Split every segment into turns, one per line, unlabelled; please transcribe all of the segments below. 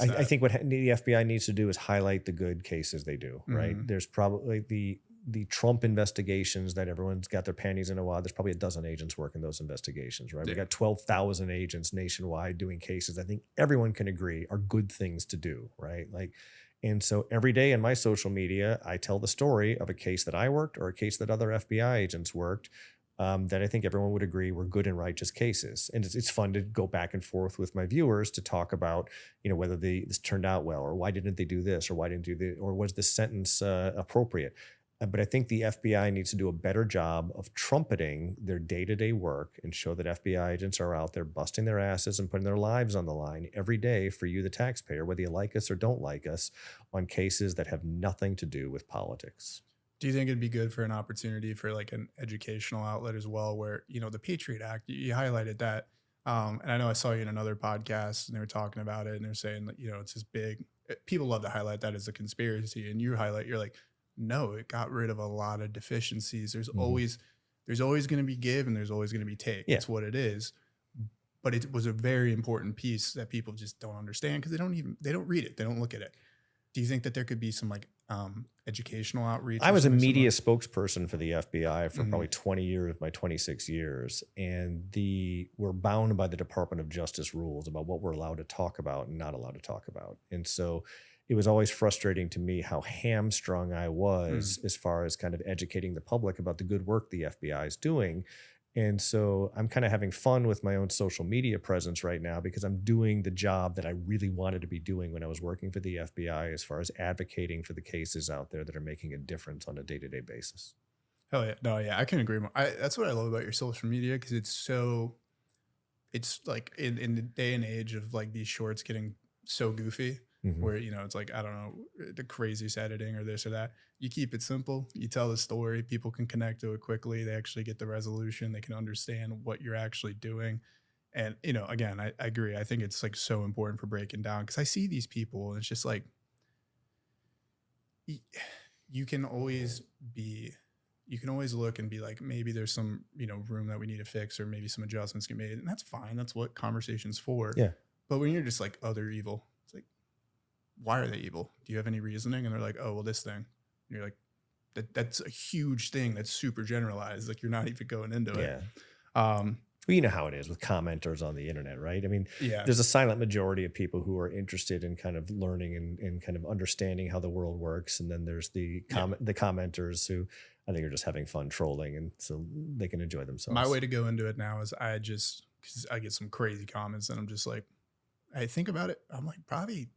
I think what the FBI needs to do is highlight the good cases they do, right? There's probably the Trump investigations that everyone's got their panties in a wad. There's probably a dozen agents working those investigations, right? We got 12,000 agents nationwide doing cases. I think everyone can agree are good things to do, right? Like, and so every day in my social media, I tell the story of a case that I worked or a case that other FBI agents worked, that I think everyone would agree were good and righteous cases. And it's fun to go back and forth with my viewers to talk about, whether this turned out well, or why didn't they do this, or why didn't do this, or was this sentence appropriate? But I think the FBI needs to do a better job of trumpeting their day-to-day work and show that FBI agents are out there busting their asses and putting their lives on the line every day for you, the taxpayer, whether you like us or don't like us, on cases that have nothing to do with politics.
Do you think it'd be good for an opportunity for like an educational outlet as well, where, the Patriot Act, you highlighted that. And I know I saw you in another podcast and they were talking about it and they're saying that, it's this big, people love to highlight that as a conspiracy. And you're like, no, it got rid of a lot of deficiencies. There's always going to be give and there's always going to be take. Yeah. That's what it is. But it was a very important piece that people just don't understand because they don't read it. They don't look at it. Do you think that there could be some like educational outreach?
I was a media spokesperson for the FBI for probably 20 years, my 26 years. And we're bound by the Department of Justice rules about what we're allowed to talk about and not allowed to talk about. And so it was always frustrating to me how hamstrung I was as far as kind of educating the public about the good work the FBI is doing. And so I'm kind of having fun with my own social media presence right now because I'm doing the job that I really wanted to be doing when I was working for the FBI, as far as advocating for the cases out there that are making a difference on a day-to-day basis.
Hell yeah. No, yeah, I can agree more. That's what I love about your social media, because it's like in the day and age of like these shorts getting so goofy, where, it's like, I don't know, the craziest editing or this or that. You keep it simple. You tell the story. People can connect to it quickly. They actually get the resolution. They can understand what you're actually doing. And, again, I agree. I think it's like so important for breaking down, because I see these people and it's just like, you can always look and be like, maybe there's some, room that we need to fix, or maybe some adjustments get made. And that's fine. That's what conversation's for.
Yeah.
But when you're just like, oh, they're evil. It's like, why are they evil? Do you have any reasoning? And they're like, oh, well, this thing. And you're like, that's a huge thing. That's super generalized. Like, you're not even going into it.
Well, you know how it is with commenters on the internet, right? I mean, there's a silent majority of people who are interested in kind of learning and kind of understanding how the world works. And then there's the commenters who I think are just having fun trolling, and so they can enjoy themselves.
My way to go into it now is because I get some crazy comments and I'm just like, I think about it. I'm like, probably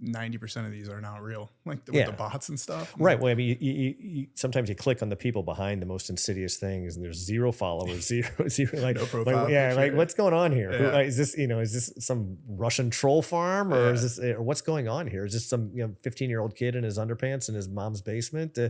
90% of these are not real, like with the bots and stuff.
Right. Well, I mean, you sometimes you click on the people behind the most insidious things, and there's 0 followers, zero like, no profile. Like what's going on here? Yeah. Is this some Russian troll farm, or is this, or what's going on here? Is this some 15-year-old kid in his underpants in his mom's basement? So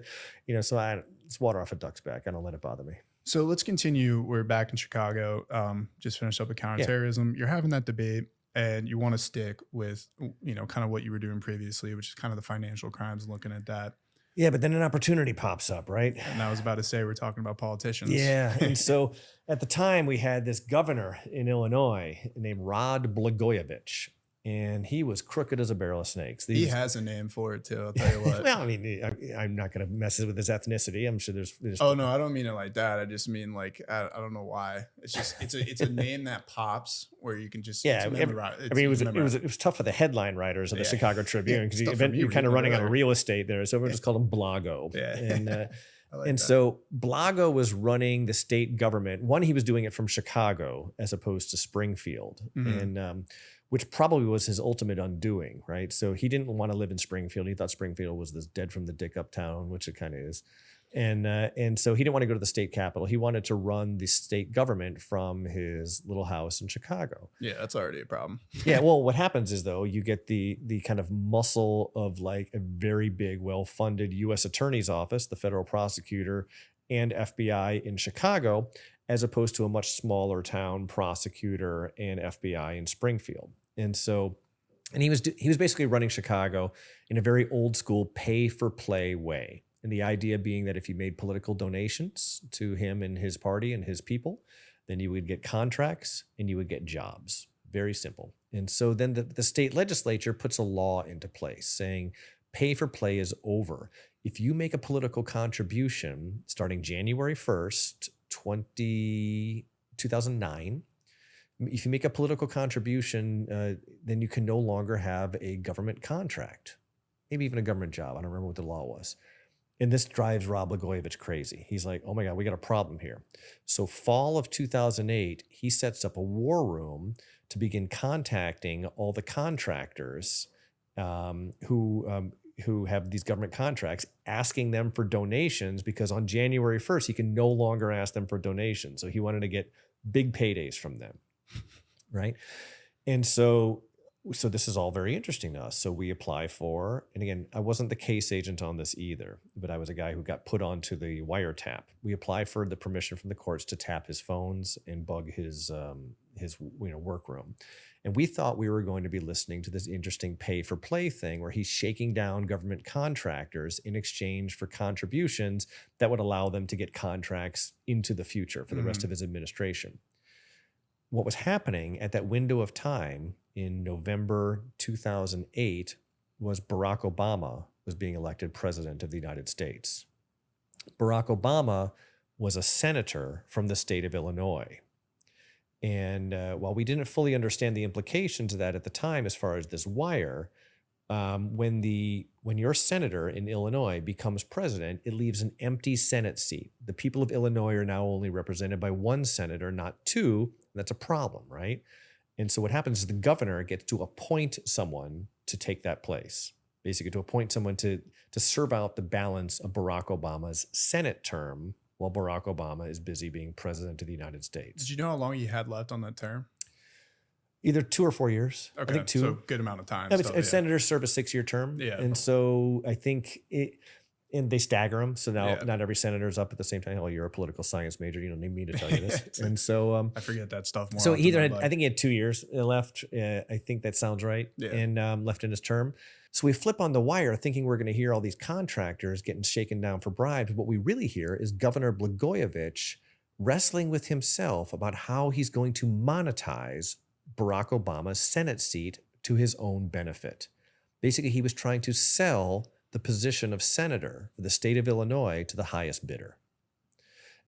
it's water off a duck's back. I don't let it bother me.
So let's continue. We're back in Chicago. Just finished up with counterterrorism. Yeah. You're having that debate, and you want to stick with, kind of what you were doing previously, which is kind of the financial crimes, and looking at that.
Yeah, but then an opportunity pops up, right?
And I was about to say, we're talking about politicians.
Yeah. And so at the time, we had this governor in Illinois named Rod Blagojevich. And he was crooked as a barrel of snakes.
He has a name for it too, I'll tell you what.
Well, I mean, I'm not going to mess with his ethnicity. I'm sure there's.
Oh no, I don't mean it like that. I just mean like, I don't know why. It's just it's a name that pops where you can just
it was tough for the headline writers of the Chicago Tribune, because you're kind of running out of real estate there, so we just called him Blago. Yeah. And so Blago was running the state government. One, he was doing it from Chicago as opposed to Springfield, and which probably was his ultimate undoing, right? So he didn't want to live in Springfield. He thought Springfield was this dead from the dick uptown, which it kind of is. And so he didn't want to go to the state capitol. He wanted to run the state government from his little house in Chicago.
Yeah, that's already a problem.
Yeah, well, what happens is, though, you get the kind of muscle of like a very big, well-funded U.S. attorney's office, the federal prosecutor, and FBI in Chicago, as opposed to a much smaller town prosecutor and FBI in Springfield. And he was basically running Chicago in a very old school pay for play way. And the idea being that if you made political donations to him and his party and his people, then you would get contracts and you would get jobs. Very simple. And so then the state legislature puts a law into place saying pay for play is over. If you make a political contribution starting January 1st, 2009, if you make a political contribution, then you can no longer have a government contract, maybe even a government job. I don't remember what the law was. And this drives Rod Blagojevich crazy. He's like, oh my God, we got a problem here. So fall of 2008, he sets up a war room to begin contacting all the contractors who have these government contracts, asking them for donations, because on January 1st, he can no longer ask them for donations. So he wanted to get big paydays from them, right? And so this is all very interesting to us. So we apply for, and again, I wasn't the case agent on this either, but I was a guy who got put onto the wiretap. We apply for the permission from the courts to tap his phones and bug his workroom. And we thought we were going to be listening to this interesting pay for play thing where he's shaking down government contractors in exchange for contributions that would allow them to get contracts into the future for the rest of his administration. What was happening at that window of time in November 2008 was Barack Obama was being elected president of the United States. Barack Obama was a senator from the state of Illinois. And while we didn't fully understand the implications of that at the time as far as this wire, when your senator in Illinois becomes president, it leaves an empty Senate seat. The people of Illinois are now only represented by one senator, not two. And that's a problem, right? And so what happens is the governor gets to appoint someone to take that place, basically to appoint someone to serve out the balance of Barack Obama's Senate term while Barack Obama is busy being president of the United States.
Did you know how long he had left on that term?
Either 2 or 4 years.
Okay,
I think 2.
So good amount of time.
Senators serve a 6-year term.
Yeah.
And so I think and they stagger them. So now not every senator is up at the same time. Oh, you're a political science major. You don't need me to tell you this. And so
I forget that stuff more.
So I think he had 2 years left. I think that sounds right. Yeah. And left in his term. So we flip on the wire thinking we're going to hear all these contractors getting shaken down for bribes. What we really hear is Governor Blagojevich wrestling with himself about how he's going to monetize Barack Obama's Senate seat to his own benefit. Basically, he was trying to sell the position of senator for the state of Illinois to the highest bidder.